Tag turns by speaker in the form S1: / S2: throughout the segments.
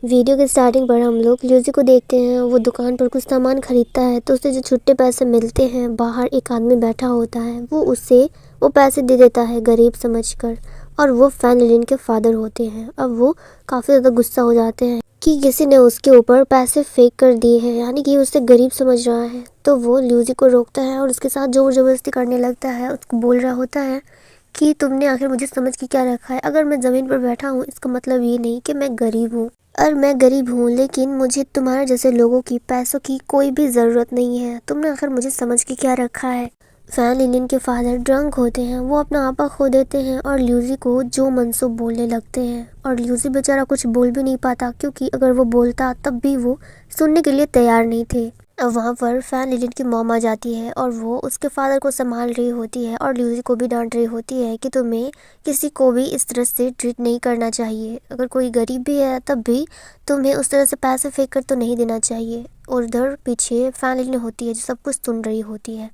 S1: Video के starting पर हम लोग ल्यूसी को देखते हैं। वो दुकान पर कुछ सामान खरीदता है तो उसे जो छुट्टे पैसे मिलते हैं, बाहर एक आदमी बैठा होता है, वो उससे वो पैसे दे देता है गरीब समझकर। और वो फैन लिलिन के फादर होते हैं। अब वो काफ़ी ज़्यादा गुस्सा हो जाते हैं कि किसी ने उसके ऊपर पैसे फेंक कर दिए हैं, यानी कि उसे गरीब समझ रहा है। तो वो ल्यूसी को रोकता है और उसके साथ ज़ोर ज़बरदस्ती करने लगता है। उसको बोल रहा होता है कि तुमने आखिर मुझे समझ के क्या रखा है। अगर मैं ज़मीन पर बैठा हूँ इसका मतलब ये नहीं कि मैं गरीब हूँ, और मैं गरीब हूँ, लेकिन मुझे तुम्हारे जैसे लोगों की पैसों की कोई भी ज़रूरत नहीं है। तुमने आखिर मुझे समझ के क्या रखा है। फैन लिलिन के फादर ड्रंक होते हैं, वो अपना आपा खो देते हैं और ल्यूसी को जो मनसो बोलने लगते हैं। और ल्यूसी बेचारा कुछ बोल भी नहीं पाता, क्योंकि अगर वो बोलता तब भी वो सुनने के लिए तैयार नहीं थे। अब वहाँ पर फैन लिलिन की मॉम आ जाती है और वो उसके फादर को संभाल रही होती है और ल्यूसी को भी डांट रही होती है कि तुम्हें किसी को भी इस तरह से ट्रीट नहीं करना चाहिए। अगर कोई गरीब भी है तब भी तुम्हें उस तरह से पैसे फेंक कर तो नहीं देना चाहिए। और उधर पीछे फैन लिलिन होती है जो सब कुछ सुन रही होती है।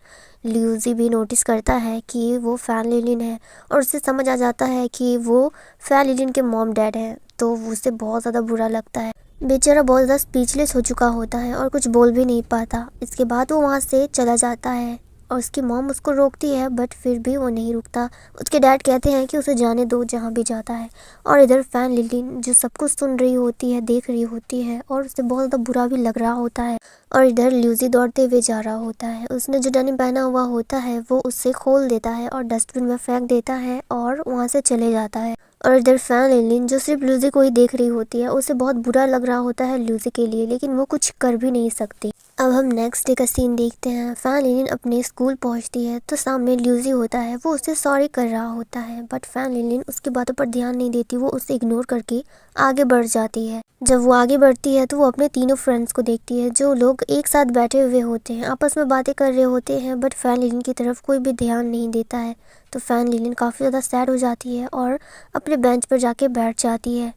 S1: ल्यूसी भी नोटिस करता है कि वो फैन लिलिन है और उसे समझ आ जाता है कि वो फैन लिलिन के मॉम डैड हैं। तो उसे बहुत ज़्यादा बुरा लगता है। बेचारा बहुत ज़्यादा स्पीचलेस हो चुका होता है और कुछ बोल भी नहीं पाता। इसके बाद वो वहाँ से चला जाता है और उसकी मॉम उसको रोकती है, बट फिर भी वो नहीं रुकता। उसके डैड कहते हैं कि उसे जाने दो जहाँ भी जाता है। और इधर फैन लिलिन जो सब कुछ सुन रही होती है, देख रही होती है, और उसे बहुत ज़्यादा बुरा भी लग रहा होता है। और इधर ल्यूसी दौड़ते हुए जा रहा होता है। उसने जो डेनिम पहना हुआ होता है वो उससे खोल देता है और डस्टबिन में फेंक देता है और वहाँ से चले जाता है। और इधर फैन लिलिन जो सिर्फ ल्यूसी को ही देख रही होती है, उसे बहुत बुरा लग रहा होता है ल्यूसी के लिए, लेकिन वो कुछ कर भी नहीं सकती। अब हम नेक्स्ट डे का सीन देखते हैं। फैन लिलिन अपने स्कूल पहुंचती है तो सामने ल्यूसी होता है। वो उसे सॉरी कर रहा होता है, बट फैन लिलिन उसकी बातों पर ध्यान नहीं देती। वो उसे इग्नोर करके आगे बढ़ जाती है। जब वो आगे बढ़ती है तो वो अपने तीनों फ्रेंड्स को देखती है जो लोग एक साथ बैठे हुए होते हैं, आपस में बातें कर रहे होते हैं, बट फैन लिलिन की तरफ कोई भी ध्यान नहीं देता है। तो फैन लिलिन काफ़ी ज़्यादा सैड हो जाती है और अपने बेंच पर जाके बैठ जाती है।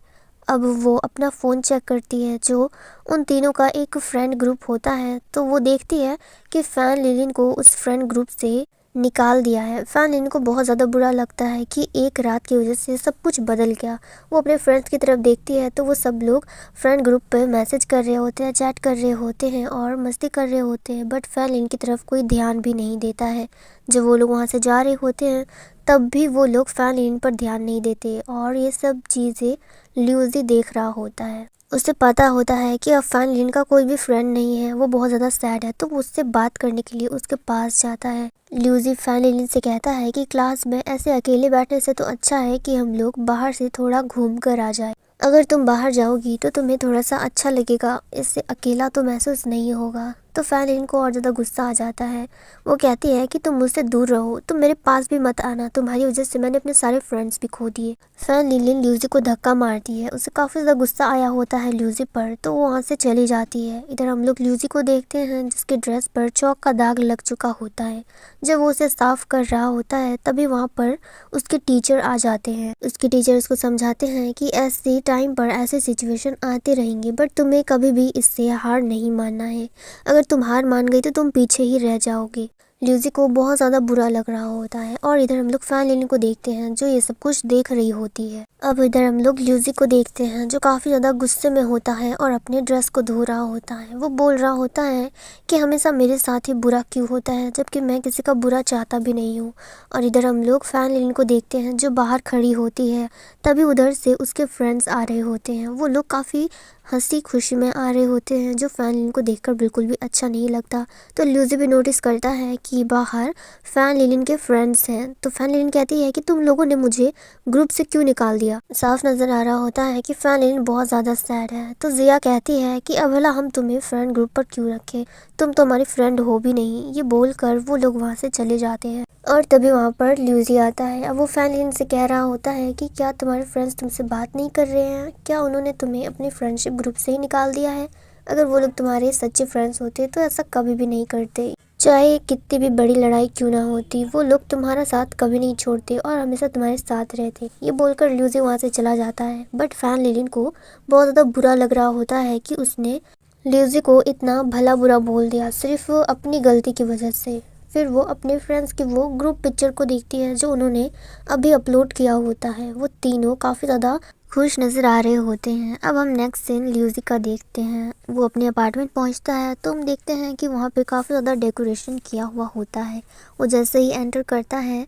S1: अब वो अपना फ़ोन चेक करती है जो उन तीनों का एक फ्रेंड ग्रुप होता है। तो वो देखती है कि फैन लिलिन को उस फ्रेंड ग्रुप से निकाल दिया है। फैन लिलिन को बहुत ज़्यादा बुरा लगता है कि एक रात की वजह से सब कुछ बदल गया। वो अपने फ्रेंड्स की तरफ देखती है तो वो सब लोग फ्रेंड ग्रुप पे मैसेज कर रहे होते हैं, चैट कर रहे होते हैं और मस्ती कर रहे होते हैं, बट फैन लिलिन की तरफ कोई ध्यान भी नहीं देता है। जब वो लोग वहाँ से जा रहे होते हैं तब भी वो लोग फैन लिलिन पर ध्यान नहीं देते और ये सब चीज़ें ल्यूसी देख रहा होता है। उसे पता होता है कि अब फैन लिलिन का कोई भी फ्रेंड नहीं है। वो बहुत ज़्यादा सैड है तो वो उससे बात करने के लिए उसके पास जाता है। ल्यूसी फैन लिलिन से कहता है कि क्लास में ऐसे अकेले बैठने से तो अच्छा है कि हम लोग बाहर से थोड़ा घूम कर आ जाए। अगर तुम बाहर जाओगी तो तुम्हें थोड़ा सा अच्छा लगेगा, इससे अकेला तो महसूस नहीं होगा। तो फैन लिलिन को और ज़्यादा गुस्सा आ जाता है। वो कहती है कि तुम मुझसे दूर रहो, तुम मेरे पास भी मत आना, तुम्हारी वजह से मैंने अपने सारे फ्रेंड्स भी खो दिए। फैन लिलिन ल्यूसी को धक्का मारती है। उसे काफ़ी ज़्यादा गुस्सा आया होता है ल्यूसी पर, तो वो वहाँ से चली जाती है। इधर हम लोग ल्यूसी को देखते हैं जिसके ड्रेस पर चौक का दाग लग चुका होता है। जब वो उसे साफ कर रहा होता है तभी वहाँ पर उसके टीचर आ जाते हैं। उसके टीचर उसको समझाते हैं कि ऐसे टाइम पर ऐसे सिचुएशन आते रहेंगे, बट तुम्हें कभी भी इससे हार नहीं मानना है। अगर तुम हार मान गई तो तुम पीछे ही रह जाओगे। ल्यूसी को बहुत ज़्यादा बुरा लग रहा होता है और इधर हम लोग फैन लिलिन को देखते हैं जो ये सब कुछ देख रही होती है। अब इधर हम लोग ल्यूसी को देखते हैं जो काफ़ी ज़्यादा गुस्से में होता है और अपने ड्रेस को धो रहा होता है। वो बोल रहा होता है कि हमेशा मेरे साथ ही बुरा क्यों होता है, जबकि मैं किसी का बुरा चाहता भी नहीं हूँ। और इधर हम लोग फैन लिलिन को देखते हैं जो बाहर खड़ी होती है। तभी उधर से उसके फ्रेंड्स आ रहे होते हैं। वो लोग काफ़ी हंसी खुशी में आ रहे होते हैं जो फैन लिलिन को देखकर बिल्कुल भी अच्छा नहीं लगता। तो ल्यूसी भी नोटिस करता है कि बाहर फैन लिलिन के फ्रेंड्स हैं। तो फैन लिलिन कहती है कि तुम लोगों ने मुझे ग्रुप से क्यों निकाल दिया। साफ नज़र आ रहा होता है कि फैन लिलिन बहुत ज़्यादा सैड है। तो जिया कहती है कि अब भला हम तुम्हें फ्रेंड ग्रुप पर क्यों रखें, तुम तो हमारी फ्रेंड हो भी नहीं। ये बोलकर वो लोग वहाँ से चले जाते हैं और तभी वहाँ पर ल्यूसी आता है। अब वो फैन लिलिन से कह रहा होता है कि क्या तुम्हारे फ्रेंड्स तुमसे बात नहीं कर रहे हैं, क्या उन्होंने तुम्हें अपने फ्रेंडशिप ग्रुप से ही निकाल दिया है। अगर वो लोग तुम्हारे सच्चे फ्रेंड्स होते तो ऐसा कभी भी नहीं करते। चाहे कितनी भी बड़ी लड़ाई क्यों ना होती, वो लोग तुम्हारा साथ कभी नहीं छोड़ते और हमेशा तुम्हारे साथ रहते। ये बोलकर ल्यूसी वहाँ से चला जाता है। बट फैन लिलिन को बहुत ज़्यादा बुरा लग रहा होता है कि उसने ल्यूसी को इतना भला बुरा बोल दिया सिर्फ अपनी गलती की वजह से। फिर वो अपने फ्रेंड्स की वो ग्रुप पिक्चर को देखती है जो उन्होंने अभी अपलोड किया होता है। वो तीनों काफ़ी ज़्यादा खुश नज़र आ रहे होते हैं। अब हम नेक्स्ट सीन ल्यूसी का देखते हैं। वो अपने अपार्टमेंट पहुंचता है तो हम देखते हैं कि वहाँ पे काफ़ी ज़्यादा डेकोरेशन किया हुआ होता है। वो जैसे ही एंटर करता है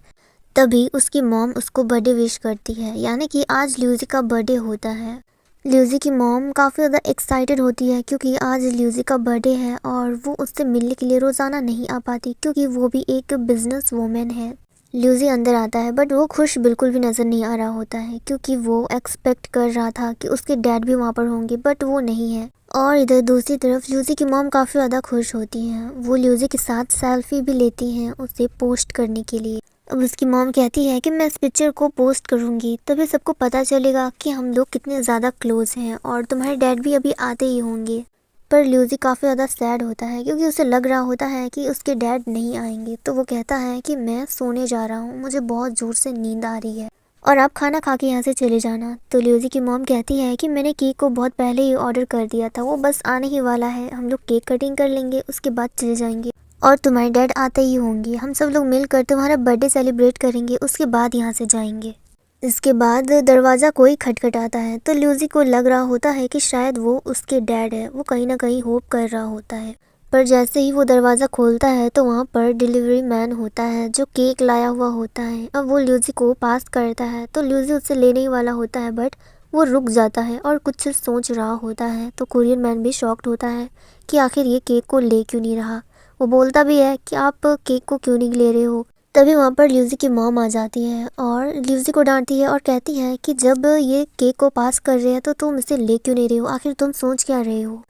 S1: तभी उसकी मॉम उसको बर्थडे विश करती है, यानी कि आज ल्यूसी का बर्थडे होता है। ल्यूसी की मॉम काफ़ी ज़्यादा एक्साइटेड होती है क्योंकि आज ल्यूसी का बर्थडे है और वो उससे मिलने के लिए रोज़ाना नहीं आ पाती क्योंकि वो भी एक बिजनेस वूमेन है। ल्यूसी अंदर आता है बट वो खुश बिल्कुल भी नज़र नहीं आ रहा होता है क्योंकि वो एक्सपेक्ट कर रहा था कि उसके डैड भी वहाँ पर होंगे बट वो नहीं है। और इधर दूसरी तरफ ल्यूसी की मॉम काफ़ी ज़्यादा खुश होती हैं। वो ल्यूसी के साथ सेल्फी भी लेती हैं उसे पोस्ट करने के लिए। अब उसकी मॉम कहती है कि मैं इस पिक्चर को पोस्ट करूँगी तभी सबको पता चलेगा कि हम लोग कितने ज़्यादा क्लोज हैं और तुम्हारे डैड भी अभी आते ही होंगे। पर ल्यूसी काफ़ी ज़्यादा सैड होता है क्योंकि उसे लग रहा होता है कि उसके डैड नहीं आएंगे। तो वो कहता है कि मैं सोने जा रहा हूँ, मुझे बहुत ज़ोर से नींद आ रही है और आप खाना खा के यहाँ से चले जाना। तो ल्यूसी की मॉम कहती है कि मैंने केक को बहुत पहले ही ऑर्डर कर दिया था, वो बस आने ही वाला है, हम लोग केक कटिंग कर लेंगे उसके बाद चले जाएंगे और तुम्हारे डैड आते ही होंगे, हम सब लोग मिलकर तुम्हारा बर्थडे सेलिब्रेट करेंगे, उसके बाद यहाँ से जाएंगे। इसके बाद दरवाज़ा कोई खटखटाता है तो ल्यूसी को लग रहा होता है कि शायद वो उसके डैड है। वो कहीं ना कहीं होप कर रहा होता है। पर जैसे ही वो दरवाज़ा खोलता है तो वहाँ पर डिलीवरी मैन होता है जो केक लाया हुआ होता है। अब वो ल्यूसी को पास करता है तो ल्यूसी उससे लेने ही वाला होता है बट वो रुक जाता है और कुछ सोच रहा होता है। तो कुरियर मैन भी शॉक्ड होता है कि आखिर ये केक को ले क्यों नहीं रहा। वो बोलता भी है कि आप केक को क्यों नहीं ले रहे हो। तभी वहाँ पर ल्यूसी की मॉम आ जाती है और ल्यूसी को डांटती है और कहती है कि जब ये केक को पास कर रहे हैं तो तुम इसे ले क्यों नहीं रहे हो, आखिर तुम सोच क्या रहे हो।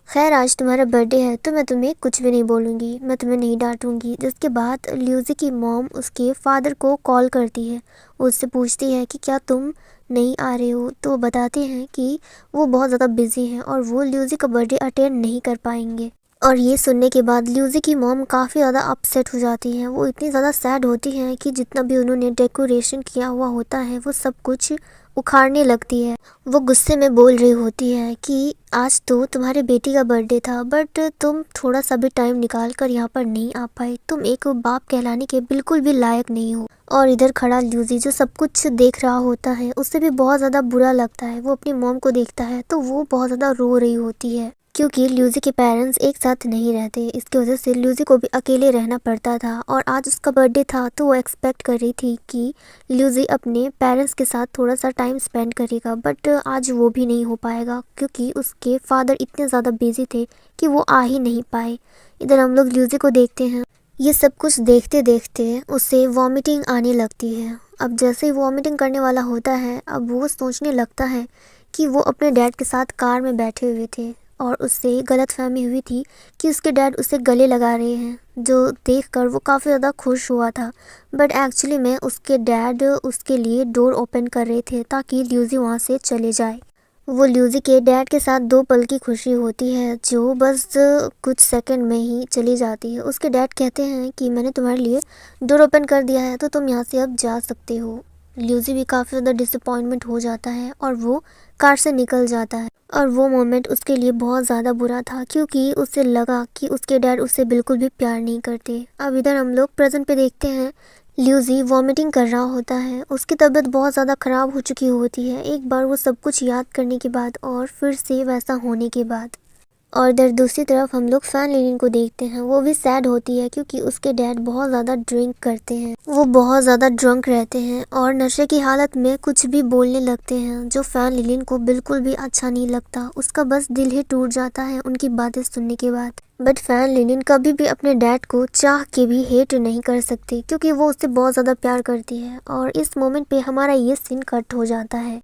S1: खैर आज तुम्हारा बर्थडे है तो मैं तुम्हें कुछ भी नहीं बोलूँगी, मैं तुम्हें नहीं डांटूंगी। जिसके बाद ल्यूसी की मॉम उसके फादर को कॉल करती है, उससे पूछती है कि क्या तुम नहीं आ रहे हो। तो वो बताते हैं कि वो बहुत ज़्यादा बिजी हैं और वो ल्यूसी का बर्थडे अटेंड नहीं कर पाएंगे। और ये सुनने के बाद ल्यूसी की मॉम काफ़ी ज़्यादा अपसेट हो जाती हैं। वो इतनी ज़्यादा सैड होती हैं कि जितना भी उन्होंने डेकोरेशन किया हुआ होता है वो सब कुछ उखाड़ने लगती है। वो गुस्से में बोल रही होती है कि आज तो तुम्हारे बेटी का बर्थडे था बट तुम थोड़ा सा भी टाइम निकाल कर यहाँ पर नहीं आ पाए, तुम एक बाप कहलाने के बिल्कुल भी लायक नहीं हो। और इधर खड़ा ल्यूसी जो सब कुछ देख रहा होता है उससे भी बहुत ज़्यादा बुरा लगता है। वो अपनी मॉम को देखता है तो वो बहुत ज़्यादा रो रही होती है क्योंकि ल्यूसी के पेरेंट्स एक साथ नहीं रहते। इसकी वजह से ल्यूसी को भी अकेले रहना पड़ता था और आज उसका बर्थडे था तो वो एक्सपेक्ट कर रही थी कि ल्यूसी अपने पेरेंट्स के साथ थोड़ा सा टाइम स्पेंड करेगा बट आज वो भी नहीं हो पाएगा क्योंकि उसके फादर इतने ज़्यादा बिजी थे कि वो आ ही नहीं पाए। इधर हम लोग ल्यूसी को देखते हैं। ये सब कुछ देखते देखते उसे वॉमिटिंग आने लगती है। अब जैसे ही वॉमिटिंग करने वाला होता है अब वो सोचने लगता है कि वो अपने डैड के साथ कार में बैठे हुए थे और उससे गलतफहमी हुई थी कि उसके डैड उसे गले लगा रहे हैं, जो देखकर वो काफ़ी ज़्यादा खुश हुआ था। बट एक्चुअली में उसके डैड उसके लिए डोर ओपन कर रहे थे ताकि ल्यूसी वहाँ से चले जाए। वो ल्यूसी के डैड के साथ दो पल की खुशी होती है जो बस कुछ सेकंड में ही चली जाती है। उसके डैड कहते हैं कि मैंने तुम्हारे लिए डोर ओपन कर दिया है तो तुम यहाँ से अब जा सकते हो। ल्यूसी भी काफ़ी ज़्यादा डिसअपॉइंटमेंट हो जाता है और वो कार से निकल जाता है। और वो मोमेंट उसके लिए बहुत ज़्यादा बुरा था क्योंकि उसे लगा कि उसके डैड उससे बिल्कुल भी प्यार नहीं करते। अब इधर हम लोग प्रेजेंट पे देखते हैं ल्यूसी वॉमिटिंग कर रहा होता है। उसकी तबीयत बहुत ज़्यादा ख़राब हो चुकी होती है एक बार वो सब कुछ याद करने के बाद और फिर से वैसा होने के बाद। और इधर दूसरी तरफ हम लोग फैन लिलिन को देखते हैं। वो भी सैड होती है क्योंकि उसके डैड बहुत ज़्यादा ड्रिंक करते हैं, वो बहुत ज़्यादा ड्रंक रहते हैं और नशे की हालत में कुछ भी बोलने लगते हैं जो फैन लिलिन को बिल्कुल भी अच्छा नहीं लगता। उसका बस दिल ही टूट जाता है उनकी बातें सुनने के बाद। बट फैन लिलिन कभी भी अपने डैड को चाह के भी हेट नहीं कर सकती क्योंकि वो उससे बहुत ज़्यादा प्यार करती है। और इस मोमेंट पे हमारा ये सीन कट हो जाता है।